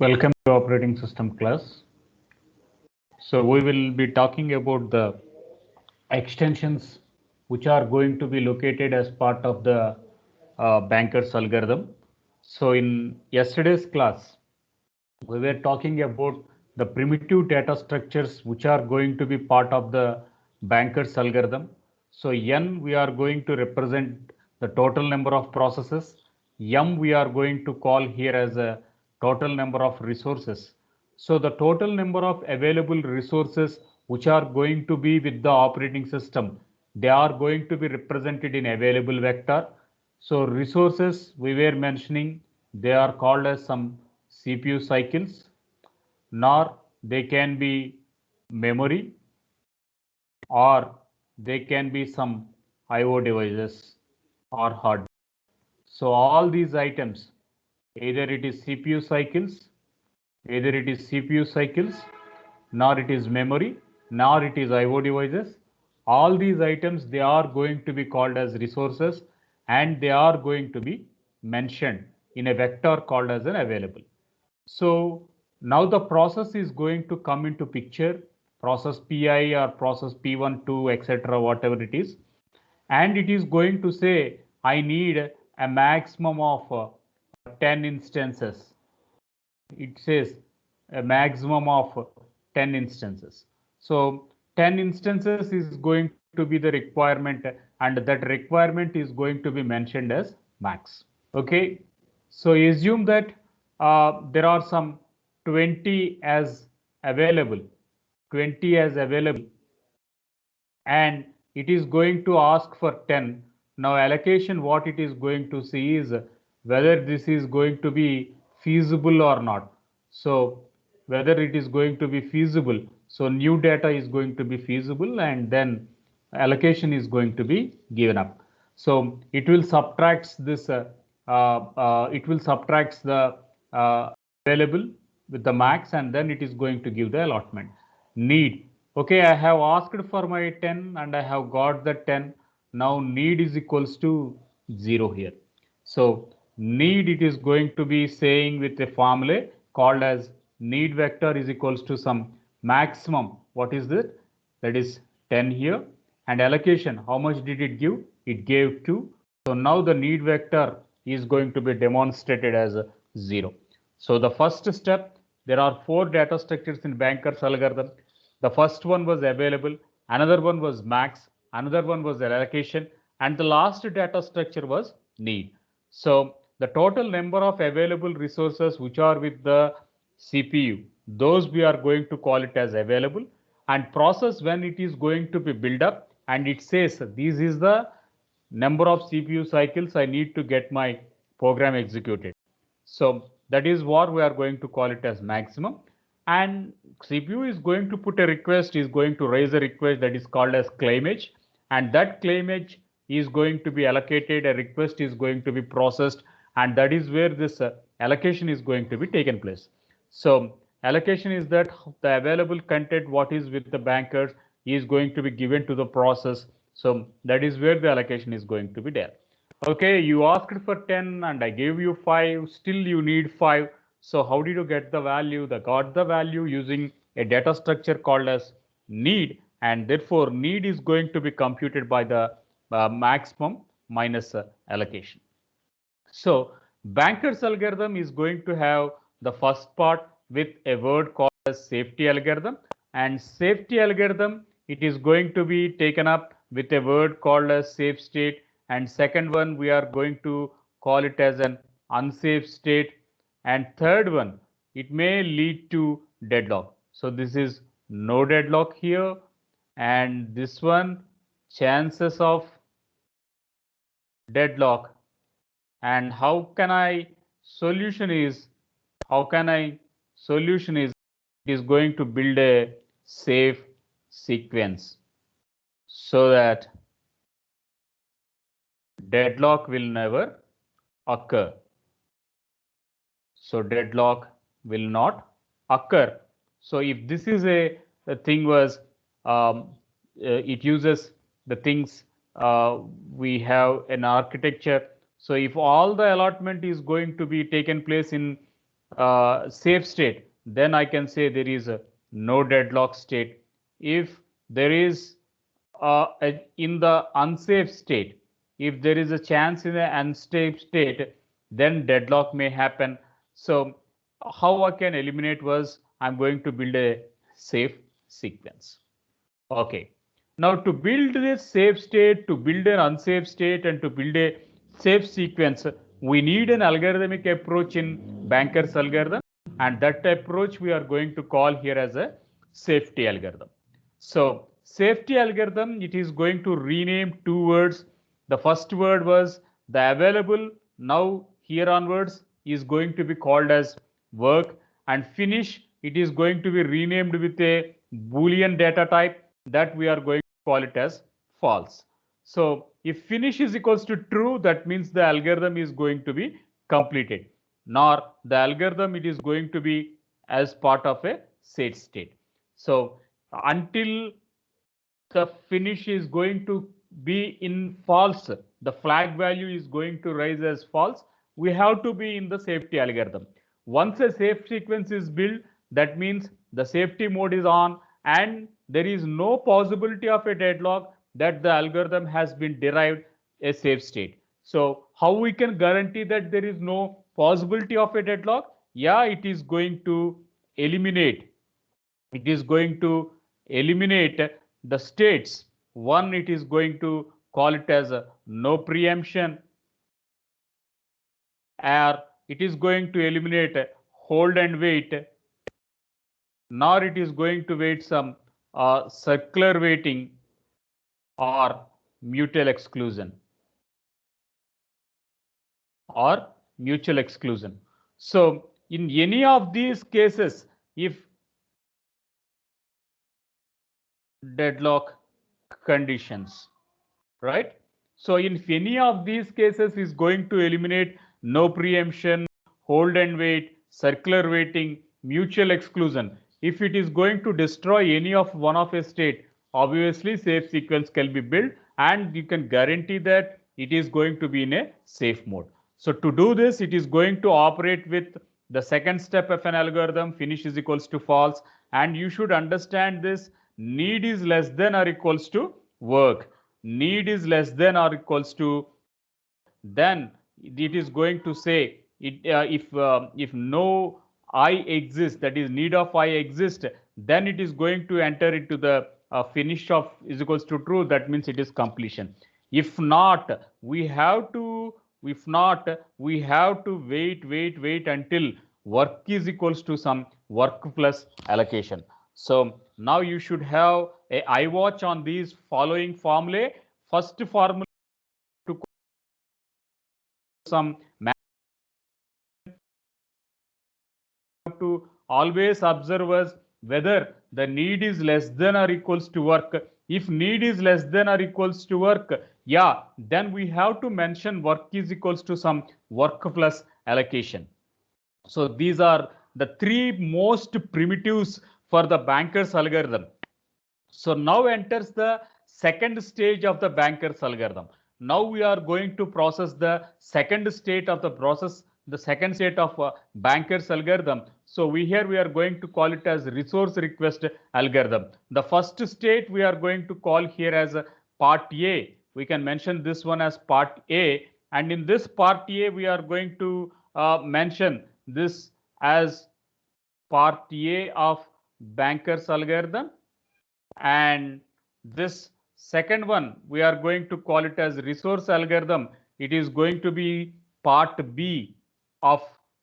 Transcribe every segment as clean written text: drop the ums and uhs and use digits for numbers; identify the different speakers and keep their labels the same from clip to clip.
Speaker 1: Welcome to operating system class. So we will be talking about the extensions which are going to be located as part of the banker's algorithm. So in yesterday's class, we were talking about the primitive data structures which are going to be part of the banker's algorithm. So N we are going to represent the total number of processes. M we are going to call here as a total number of resources. So the total number of available resources which are going to be with the operating system, they are going to be represented in available vector. So resources we were mentioning, they are called as some CPU cycles, nor they can be memory, or they can be some IO devices or hardware. So all these items, either it is CPU cycles, nor it is memory, nor it is IO devices. All these items, they are going to be called as resources, and they are going to be mentioned in a vector called as an available. So now the process is going to come into picture, process PI or process P1, 2, etc., whatever it is, and it is going to say I need a maximum of 10 instances. It says a maximum of 10 instances. So 10 instances is going to be the requirement, and that requirement is going to be mentioned as max. Okay, so assume that there are some 20 as available, 20 as available, and it is going to ask for 10. Now allocation, what it is going to see is whether this is going to be feasible or not. So whether it is going to be feasible, so new data is going to be feasible, and then allocation is going to be given up. So it will subtract this, it will subtract the available with the max, and then it is going to give the allotment. Need, okay, I have asked for my 10 and I have got the 10. Now need is equals to 0 here. So need, it is going to be saying with a formula called as need vector is equals to some maximum. What is that? That is 10 here. And allocation, how much did it give? It gave 2. So now the need vector is going to be demonstrated as 0. So the first step, there are 4 data structures in banker's algorithm. The first one was available, another one was max, another one was allocation, and the last data structure was need. So the total number of available resources which are with the CPU, those we are going to call it as available, and process when it is going to be built up and it says this is the number of CPU cycles I need to get my program executed. So that is what we are going to call it as maximum. And CPU is going to put a request, is going to raise a request that is called as claimage, and that claimage is going to be allocated, a request is going to be processed, and that is where this allocation is going to be taken place. So allocation is that the available content what is with the bankers is going to be given to the process. So that is where the allocation is going to be there. Okay, you asked for 10 and I gave you 5, still you need 5. So how did you get the value? They got the value using a data structure called as need, and therefore need is going to be computed by the maximum minus allocation. So banker's algorithm is going to have the first part with a word called as safety algorithm, and safety algorithm, it is going to be taken up with a word called as safe state, and second one we are going to call it as an unsafe state, and third one it may lead to deadlock. So this is no deadlock here, and this one chances of deadlock. And how can I solution is, how can I solution is, it is going to build a safe sequence so that deadlock will never occur. So deadlock will not occur. So if this is a thing was, it uses the things, we have an architecture. So if all the allotment is going to be taken place in safe state, then I can say there is a no deadlock state. If there is in the unsafe state, if there is a chance in the unsafe state, then deadlock may happen. So how I can eliminate was I'm going to build a safe sequence. Okay. Now to build this safe state, to build an unsafe state, and to build a safe sequence, we need an algorithmic approach in Banker's algorithm, and that approach we are going to call here as a safety algorithm. So safety algorithm, it is going to rename two words. The first word was the available. Now here onwards is going to be called as work, and finish, it is going to be renamed with a Boolean data type that we are going to call it as false. So if finish is equals to true, that means the algorithm is going to be completed, nor the algorithm it is going to be as part of a set state. So until the finish is going to be in false, the flag value is going to rise as false, we have to be in the safety algorithm. Once a safe sequence is built, that means the safety mode is on and there is no possibility of a deadlock, that the algorithm has been derived a safe state. So how we can guarantee that there is no possibility of a deadlock? Yeah, it is going to eliminate the states. One, it is going to call it as a no preemption, or it is going to eliminate hold and wait, nor it is going to wait some circular waiting or mutual exclusion So in any of these cases, if deadlock conditions, right? So in any of these cases is going to eliminate no preemption, hold and wait, circular waiting, mutual exclusion. If it is going to destroy any of one of a state, obviously safe sequence can be built and you can guarantee that it is going to be in a safe mode. So to do this, it is going to operate with the second step of an algorithm, finish is equals to false, and you should understand this: need is less than or equals to work. Need is less than or equals to work, then it is going to say if no I exists, that is need of I exist, then it is going to enter into the finish of is equals to true, that means it is completion. If not, we have to wait until work is equals to some work plus allocation. So now you should have a eye watch on these following formulae. First formula to some to always observe us whether the need is less than or equals to work. If need is less than or equals to work, yeah, then we have to mention work is equals to some work plus allocation. So these are the three most primitives for the Banker's algorithm. So now enters the second stage of the Banker's algorithm. Now we are going to process the second state of the process, the second state of Banker's algorithm. So we are going to call it as resource request algorithm. The first state we are going to call here as part A. We can mention this one as part A, and in this part A we are going to mention this as part A of Banker's algorithm, and this second one we are going to call it as resource algorithm. It is going to be part B of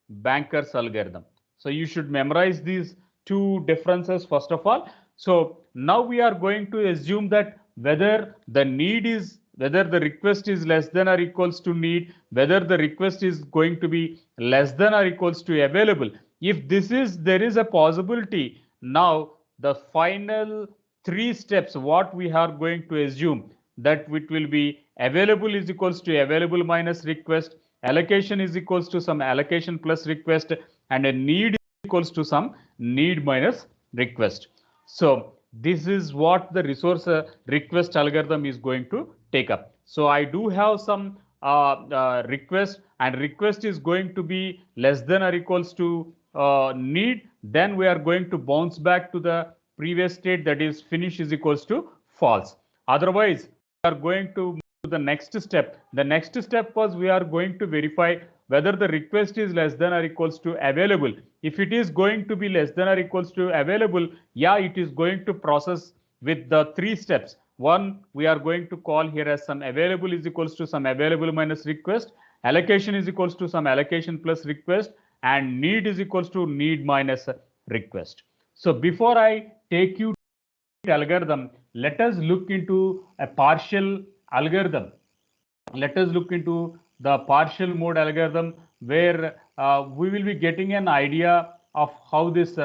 Speaker 1: Banker's algorithm. So you should memorize these two differences first of all. So now we are going to assume that whether the request is less than or equals to need, whether the request is going to be less than or equals to available. If there is a possibility, now the final three steps what we are going to assume, that it will be available is equals to available minus request, allocation is equals to some allocation plus request, and a need is equals to some need minus request. So this is what the resource request algorithm is going to take up. So I do have some request, and request is going to be less than or equals to need, then we are going to bounce back to the previous state, that is finish is equals to false. Otherwise, we are going to move to the next step. The next step was we are going to verify whether the request is less than or equals to available. If it is going to be less than or equals to available, yeah, it is going to process with the three steps. One, we are going to call here as some available is equals to some available minus request, allocation is equals to some allocation plus request, and need is equals to need minus request. So before I take you to algorithm, let us look into a partial algorithm. Let us look into the partial mode algorithm, where we will be getting an idea of how this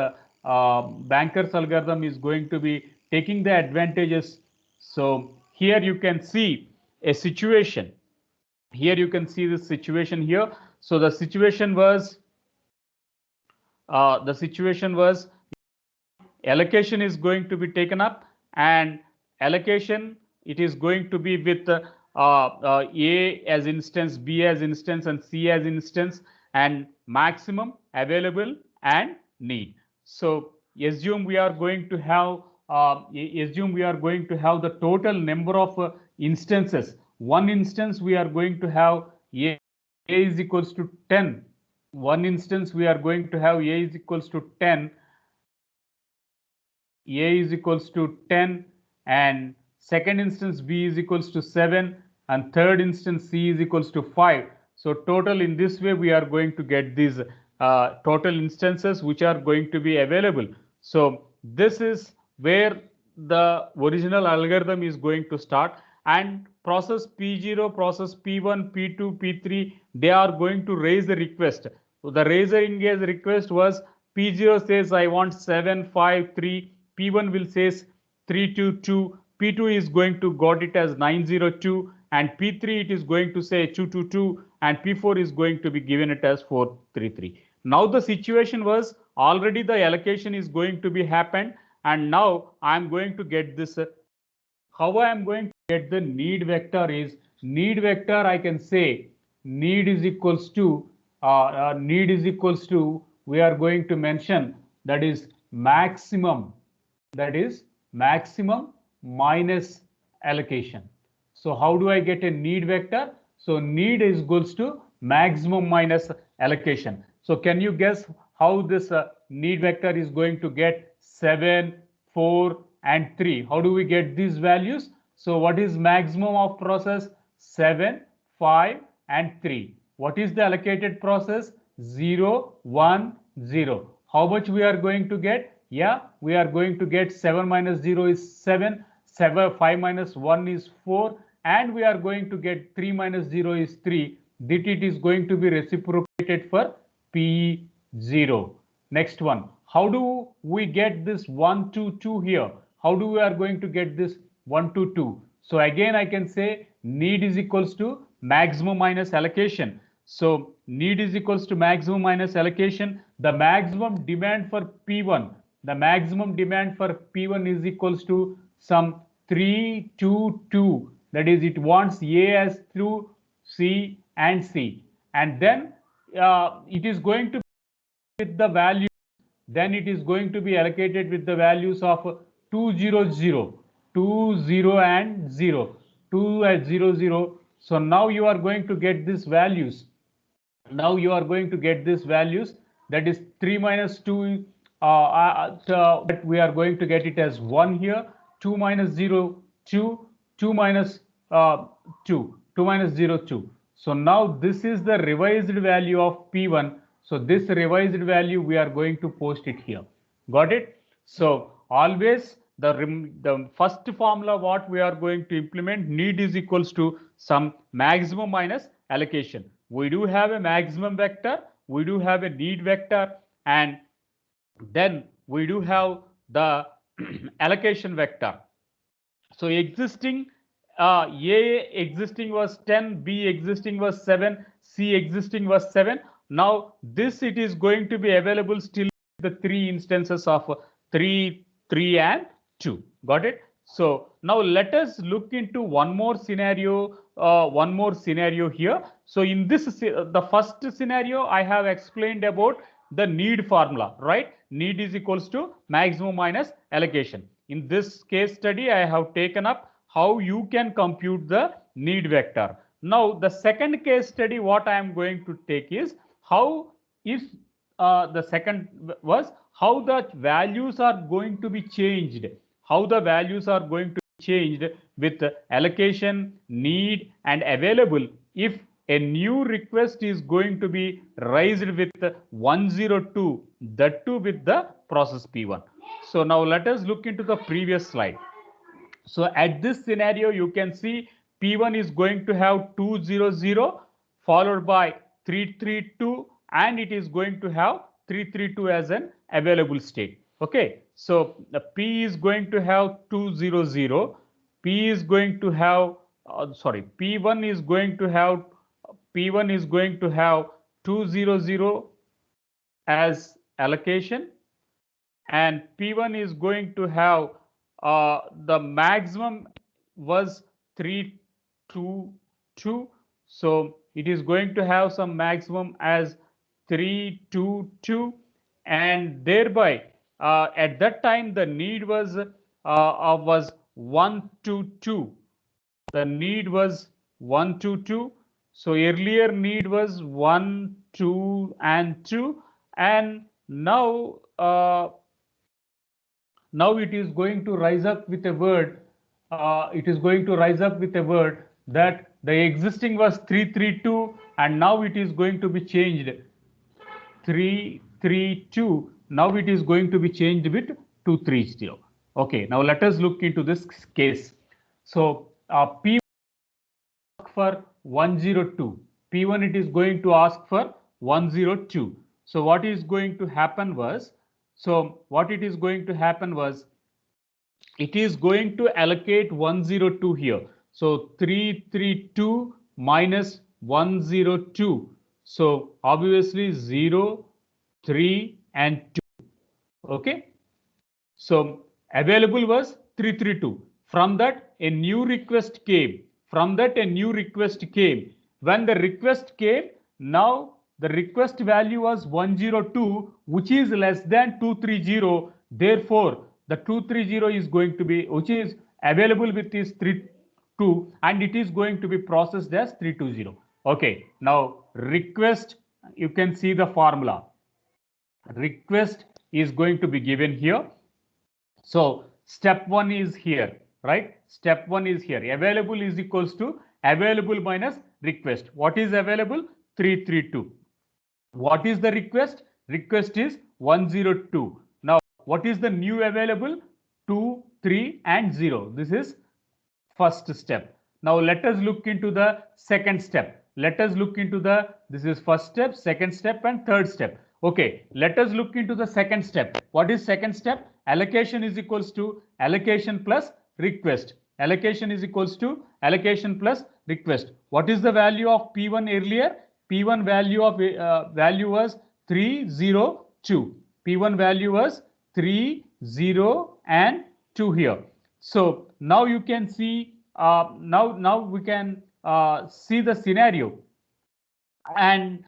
Speaker 1: banker's algorithm is going to be taking the advantages. So here you can see a situation. Here you can see this situation here. So the situation was allocation is going to be taken up, and allocation, it is going to be with A as instance, B as instance, and C as instance, and maximum, available, and need. So assume we are going to have the total number of instances. One instance we are going to have A is equals to 10. One instance we are going to have A is equals to 10. A is equals to 10, and second instance B is equals to 7, and third instance C is equals to 5. So total, in this way we are going to get these total instances which are going to be available. So this is where the original algorithm is going to start, and process P0, process P1, P2, P3, they are going to raise the request. So the raising as request was P0 says I want 7, 5, 3. P1 will says 322, P2 is going to got it as 902, and P3 it is going to say 222, and P4 is going to be given it as 433. Now the situation was already the allocation is going to be happened, and now I am going to get this. How I am going to get the need vector is, need vector I can say need is equals to we are going to mention that is maximum minus allocation. So how do I get a need vector? So need is equals to maximum minus allocation. So can you guess how this need vector is going to get 7, 4, and 3? How do we get these values? So what is maximum of process? 7, 5, and 3. What is the allocated process? 0, 1, 0. How much we are going to get? Yeah, we are going to get 7 minus 0 is 7, 5 minus 1 is 4, and we are going to get 3 minus 0 is 3. That it is going to be reciprocated for P0. Next one. How do we get this 1 to 2 here? How do we are going to get this 1 to 2? So again I can say need is equals to maximum minus allocation. So need is equals to maximum minus allocation. The maximum demand for P1. The maximum demand for P1 is equals to some 3, 2, 2. That is, it wants A as through C and C. And then it is going to be with the value. Then it is going to be allocated with the values of 2, 0, 0, 2, 0, and 0, 2 at 0, 0. So now you are going to get these values. Now you are going to get these values. That is 3 minus 2. But we are going to get it as 1 here. 2 minus 0, 2. 2 minus 2. 2 minus 0, 2. So now this is the revised value of P1. So this revised value we are going to post it here. Got it? So always the first formula what we are going to implement, need is equals to some maximum minus allocation. We do have a maximum vector, we do have a need vector, and then we do have the allocation vector. So existing A existing was 10, B existing was 7, C existing was 7. Now this it is going to be available still the 3 instances of 3, 3, and 2. Got it? So now let us look into one more scenario here. So in this, the first scenario I have explained about the need formula, right? Need is equals to maximum minus allocation. In this case study, I have taken up how you can compute the need vector. Now, the second case study, what I am going to take is how if the second was how the values are going to be changed, how the values are going to be changed with allocation, need, and available if a new request is going to be raised with 102, that too with the process P1. So now let us look into the previous slide. So at this scenario, you can see P1 is going to have 200 followed by 332, and it is going to have 332 as an available state. Okay, so the P is going to have 200, P is going to have P1 is going to have 200 as allocation, and P1 is going to have the maximum was 322, so it is going to have some maximum as 322, and thereby at that time the need was 122. The need was 122. So earlier need was 1, 2, and 2, and now now it is going to rise up with a word. It is going to rise up with a word that the existing was 332, and now it is going to be changed 332. Now it is going to be changed with 230. Okay, now let us look into this case. So P for 102. P1 it is going to ask for 102. So what is going to happen was, it is going to allocate 102 here. So 332 minus 102. So obviously 0, 3, and 2. Okay. So available was 332. From that a new request came. When the request came, now the request value was 102, which is less than 230. Therefore, the 230 is going to be, which is available with this 32, and it is going to be processed as 320. Okay, now request, you can see the formula. Request is going to be given here. So step 1 is here, right? Step 1 is here. Available is equals to available minus request. What is available? 332. What is the request? Request is 102. Now, what is the new available? 2, 3, and 0. This is first step. Now let us look into the second step. This is first step, second step, and third step. Okay, let us look into the second step. What is second step? Allocation is equals to allocation plus request. Allocation is equals to allocation plus request. What is the value of P1 earlier? P1 value was 302. P1 value was 30 and 2 here. So now you can see, now we can see the scenario, and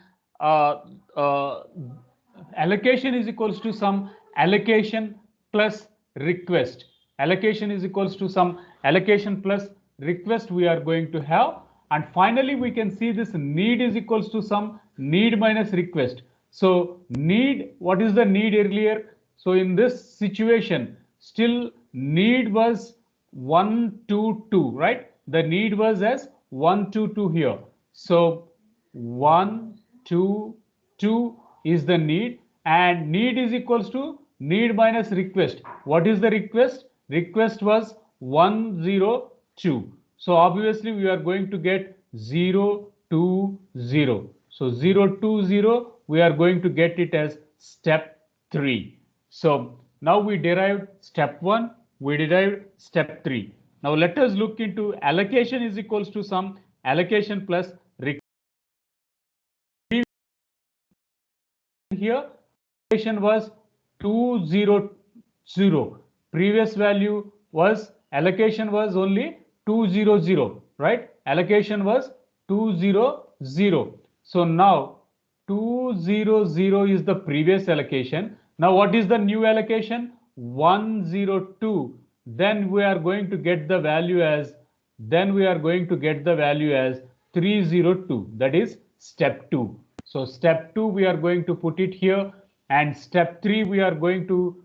Speaker 1: allocation is equals to some allocation plus request. Allocation is equals to some allocation plus request we are going to have, and finally we can see this need is equals to some need minus request. So need, what is the need earlier? So in this situation, still need was 122, right? The need was as 122 here. So 122 is the need, and need is equals to need minus request. What is the request? Request was 102. So obviously we are going to get 020. So 020, we are going to get it as step 3. So now we derived step 1, we derived step 3. Now let us look into allocation is equals to some allocation plus request. Here allocation was 200. Previous value was allocation was only 200, right? Allocation was 200. So now 200 is the previous allocation. Now what is the new allocation? 102. Then we are going to get the value as 302. That is step 2. So step 2 we are going to put it here, and step 3 we are going to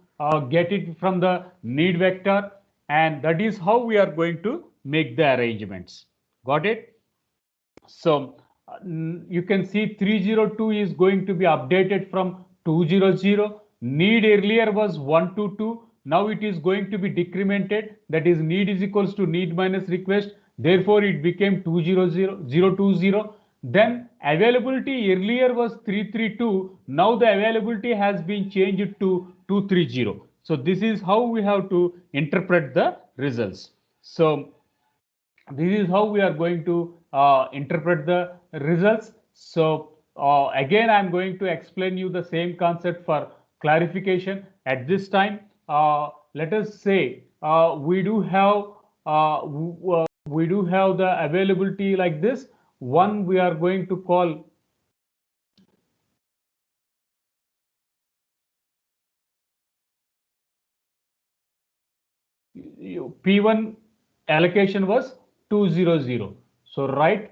Speaker 1: get it from the need vector, and that is how we are going to make the arrangements. Got it? So you can see 302 is going to be updated from 200. Need earlier was 122. Now it is going to be decremented. That is, need is equals to need minus request. Therefore, it became 020. Then availability earlier was 332. Now the availability has been changed to 230. So this is how we have to interpret the results. So this is how we are going to interpret the results. So again, I'm going to explain you the same concept for clarification. At this time, let us say we do have the availability like this. One we are going to call P1 allocation was 200. So write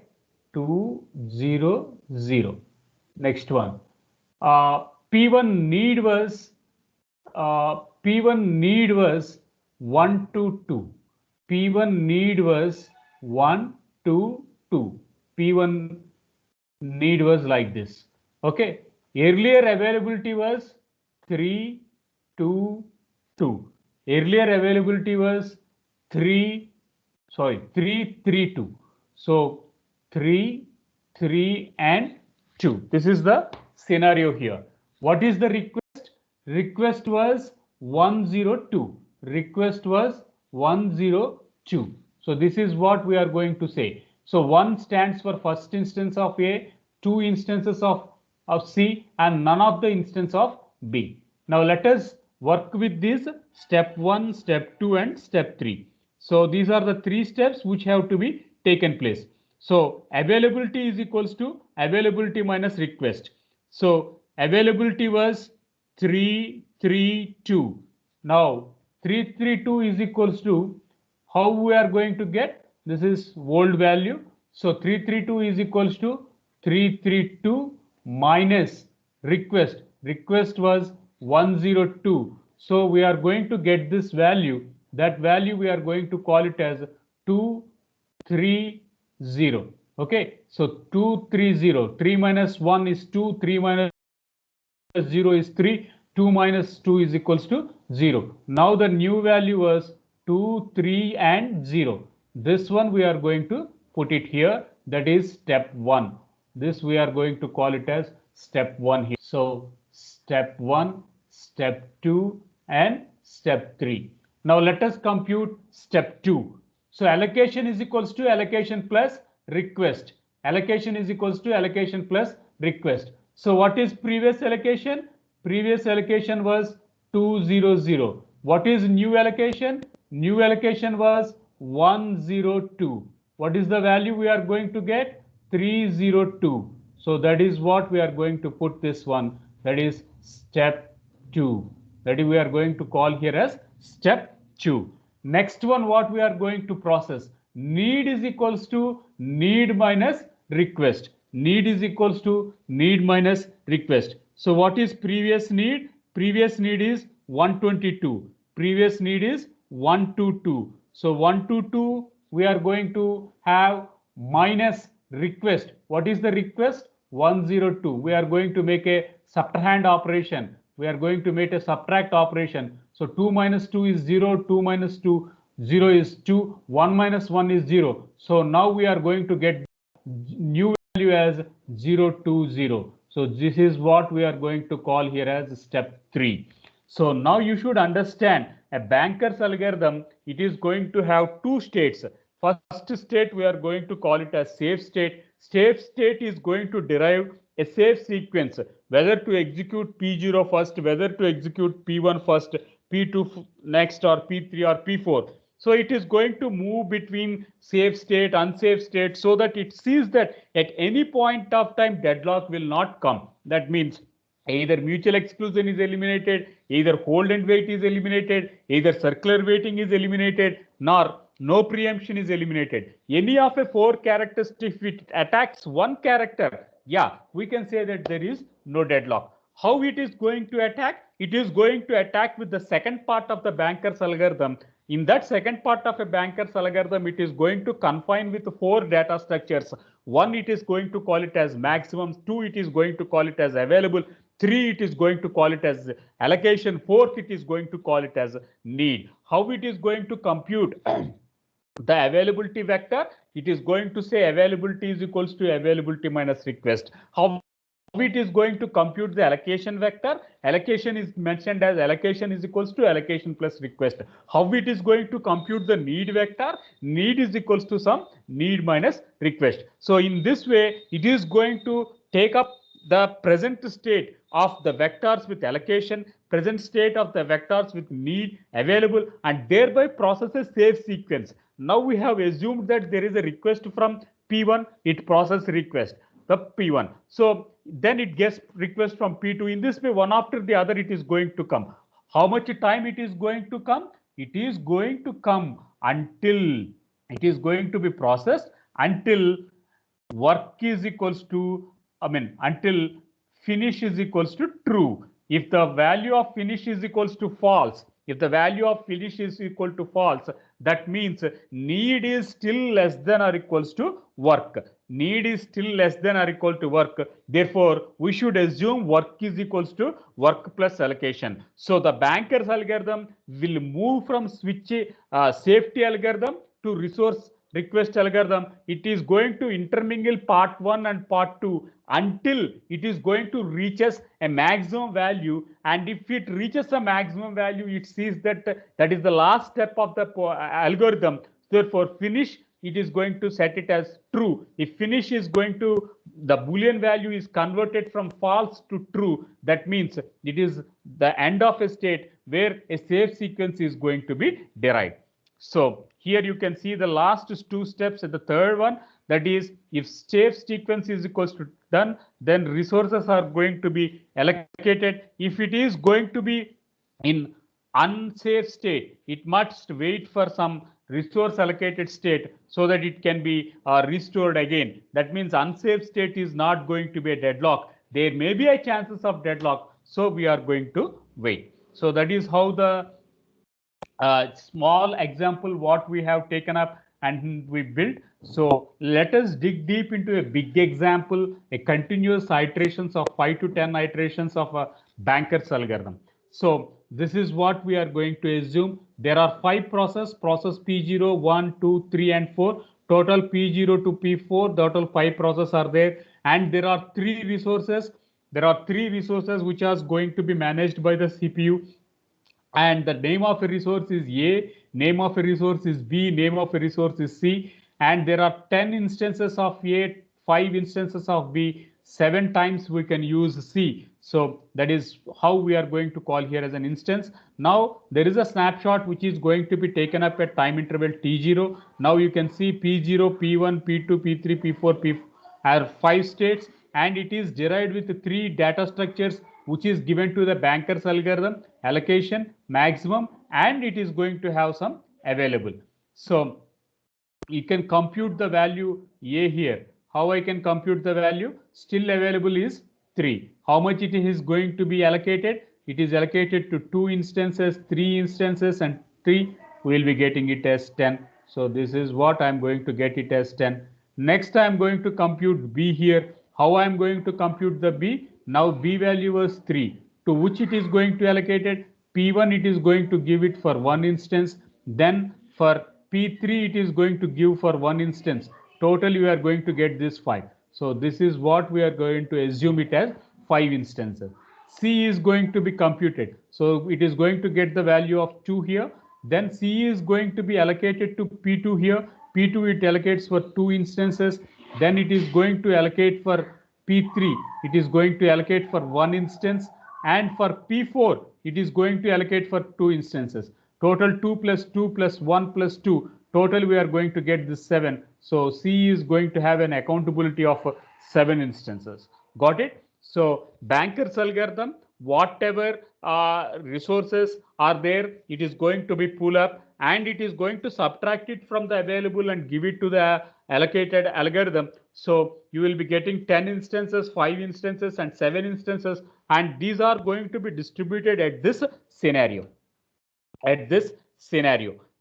Speaker 1: 200. Next one. P1 need was 1 to 2. P1 need was 1 to 2. P1 need was like this. Okay. Earlier availability was 3 to 2. Earlier availability was 332. So 3, 3 and 2. This is the scenario here. What is the request? Request was 102. Request was 102. So this is what we are going to say. So 1 stands for first instance of A, 2 instances of C, and none of the instance of B. Now let us work with this step 1, step 2 and step 3. So these are the 3 steps which have to be taken place. So availability is equals to availability minus request. So availability was 332. Now 332 is equals to, how we are going to get? This is old value. So 332 is equals to 332 minus request. Request was 102. So we are going to get this value. That value we are going to call it as 230. Okay. So 230. 3 minus 1 is 2. 3 minus 0 is 3. 2 minus 2 is equals to 0. Now the new value was 2, 3 and 0. This one we are going to put it here. That is step 1. This we are going to call it as step 1 here. So step 1, step 2 and step 3. Now let us compute step 2. So allocation is equals to allocation plus request. Allocation is equals to allocation plus request. So what is previous allocation? Previous allocation was 200. What is new allocation? New allocation was 102. What is the value we are going to get? 302. So that is what we are going to put this one. That is step 2. That is we are going to call here as step 2. Next one, what we are going to process? Need is equals to need minus request. Need is equals to need minus request. So what is previous need? Previous need is 122. Previous need is 122. So 122 we are going to have minus request. What is the request? 102. We are going to make a subtrahend operation. We are going to make a subtract operation. So 2 minus 2 is 0. 2 minus 2, 0 is 2. 1 minus 1 is 0. So now we are going to get new value as 020. So this is what we are going to call here as step 3. So now you should understand a banker's algorithm. It is going to have 2 states. First state we are going to call it as safe state. Safe state is going to derive a safe sequence, whether to execute P0 first, whether to execute P1 first, P2 next, or P3 or P4. So it is going to move between safe state, unsafe state, so that it sees that at any point of time deadlock will not come. That means either mutual exclusion is eliminated, either hold and wait is eliminated, either circular waiting is eliminated, nor no preemption is eliminated. Any of a four characters, if it attacks one character, yeah, we can say that there is no deadlock. How it is going to attack? It is going to attack with the second part of the banker's algorithm. In that second part of a banker's algorithm, it is going to confine with four data structures. One, it is going to call it as maximum. Two, it is going to call it as available. Three, it is going to call it as allocation. Fourth, it is going to call it as need. How it is going to compute the availability vector? It is going to say availability is equals to availability minus request. How it is going to compute the allocation vector? Allocation is mentioned as allocation is equals to allocation plus request. How it is going to compute the need vector? Need is equals to some need minus request. So in this way, it is going to take up the present state of the vectors with allocation, present state of the vectors with need available, and thereby processes safe sequence. Now we have assumed that there is a request from P1, it processes request the P1. So then it gets request from P2. In this way, one after the other, it is going to come. How much time it is going to come? It is going to come until it is going to be processed until work is equals to, until finish is equals to true. If the value of finish is equals to false, if the value of finish is equal to false, that means need is still less than or equals to work. Need is still less than or equal to work. Therefore, we should assume work is equals to work plus allocation. So the banker's algorithm will move from switch safety algorithm to resource request algorithm. It is going to intermingle part 1 and part 2 until it is going to reaches a maximum value, and if it reaches a maximum value, it sees that that is the last step of the algorithm. Therefore, finish, it is going to set it as true. If finish is going to, the boolean value is converted from false to true, that means it is the end of a state where a safe sequence is going to be derived. So here you can see the last two steps at the third one, that is if safe sequence is equals to done, then resources are going to be allocated. If it is going to be in unsafe state, it must wait for some resource allocated state so that it can be restored again. That means unsafe state is not going to be a deadlock. There may be a chances of deadlock, so we are going to wait. So that is how the small example what we have taken up and we built. So let us dig deep into a big example, a continuous iterations of 5 to 10 iterations of a banker's algorithm. So this is what we are going to assume. There are 5 process P0, 1, 2, 3 and 4. Total P0 to P4, total 5 processes are there, and there are 3 resources. There are 3 resources which are going to be managed by the CPU. And the name of a resource is A, name of a resource is B, name of a resource is C, and there are 10 instances of A, 5 instances of B, 7 times we can use C. So that is how we are going to call here as an instance. Now there is a snapshot which is going to be taken up at time interval T0. Now you can see P0, P1, P2, P3, P4, P4 are 5 states, and it is derived with 3 data structures which is given to the banker's algorithm: allocation, maximum, and it is going to have some available. So you can compute the value A here. How I can compute the value? Still available is 3. How much it is going to be allocated? It is allocated to 2 instances, 3 instances, and 3 we will be getting it as 10. So this is what I am going to get it as 10. Next I am going to compute B here. How I am going to compute the B? Now B value was 3. To which it is going to allocate it? P1 it is going to give it for 1 instance. Then for P3 it is going to give for 1 instance. Total you are going to get this 5. So this is what we are going to assume it as 5 instances. C is going to be computed. So it is going to get the value of 2 here. Then C is going to be allocated to P2 here. P2 it allocates for 2 instances. Then it is going to allocate for P3, it is going to allocate for 1 instance, and for P4, it is going to allocate for 2 instances. Total 2 plus 2 plus 1 plus 2. Total we are going to get this 7. So C is going to have an accountability of 7 instances. Got it? So Banker's algorithm, whatever resources are there, it is going to be pull up and it is going to subtract it from the available and give it to the allocated algorithm. So you will be getting 10 instances, 5 instances and 7 instances, and these are going to be distributed at this scenario.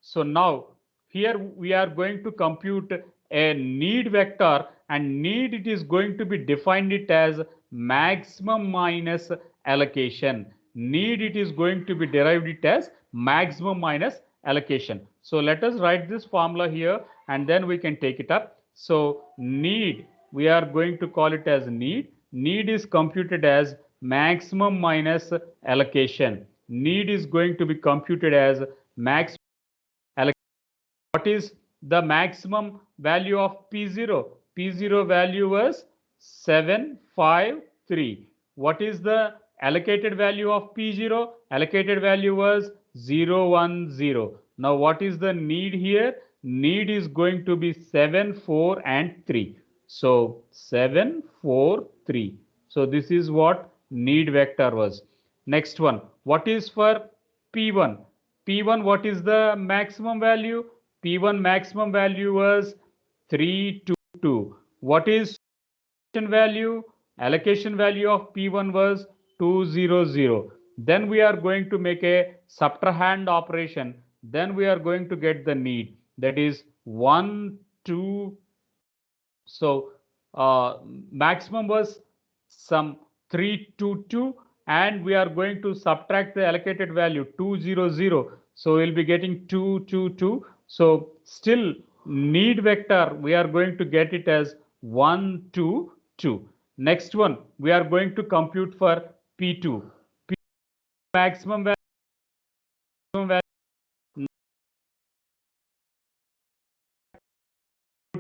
Speaker 1: So now here we are going to compute a need vector, and need, it is going to be defined it as maximum minus allocation. Need, it is going to be derived it as maximum minus allocation. So let us write this formula here and then we can take it up. So need, we are going to call it as need. Need is computed as maximum minus allocation. Need is going to be computed as max allocation. What is the maximum value of P0? P0 value was 753. What is the allocated value of P0? Allocated value was 010. Now what is the need here? Need is going to be 7, 4 and 3. So 7, 4, 3. So this is what need vector was. Next one, what is for P1? P1, what is the maximum value? P1 maximum value was 322. What is allocation value? Allocation value of P1 was 200. Then we are going to make a subtrahend operation. Then we are going to get the need, that is 1, 2. So maximum was some 322 and we are going to subtract the allocated value 200. So we'll be getting 222. So still need vector, we are going to get it as 1, 2, 2. Next one, we are going to compute for P2. Maximum value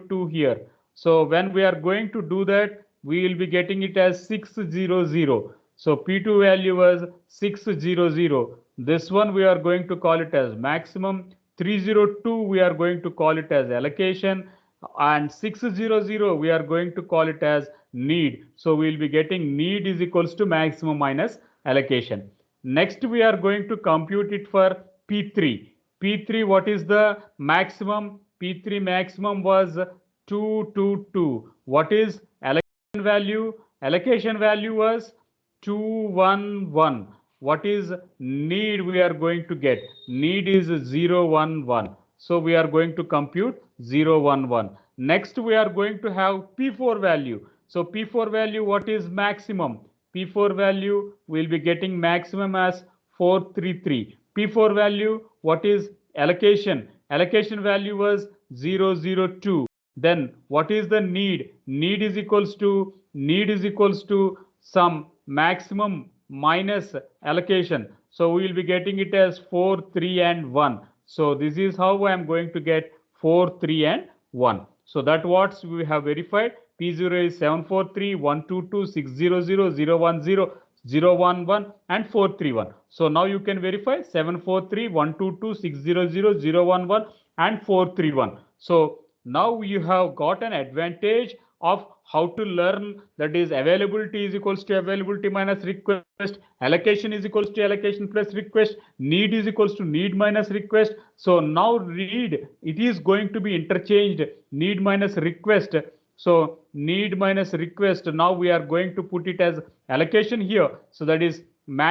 Speaker 1: 2 here. So when we are going to do that, we will be getting it as 600. So P2 value was 600. This one we are going to call it as maximum. 302 we are going to call it as allocation, and 600 we are going to call it as need. So we will be getting need is equals to maximum minus allocation. Next we are going to compute it for P3. P3, what is the maximum? P3 maximum was 222. What is allocation value? Allocation value was 211. What is need we are going to get? Need is 011. So we are going to compute 011. Next we are going to have P4 value. So P4 value, what is maximum? P4 value will be getting maximum as 433. P4 value, what is allocation? Allocation value was 002. Then what is the need? Need is equals to some maximum minus allocation. So we will be getting it as 4, 3 and 1. So this is how I am going to get 4, 3 and 1. So that what we have verified. P0 is 743, 122, 600, 010, 011 and 431. So now you can verify 743, 122, 600, 011 and 431. So now you have got an advantage of how to learn, that is availability is equals to availability minus request, allocation is equals to allocation plus request, need is equals to need minus request. So now read, it is going to be interchanged, need minus request. So need minus request, now we are going to put it as allocation here. So that is max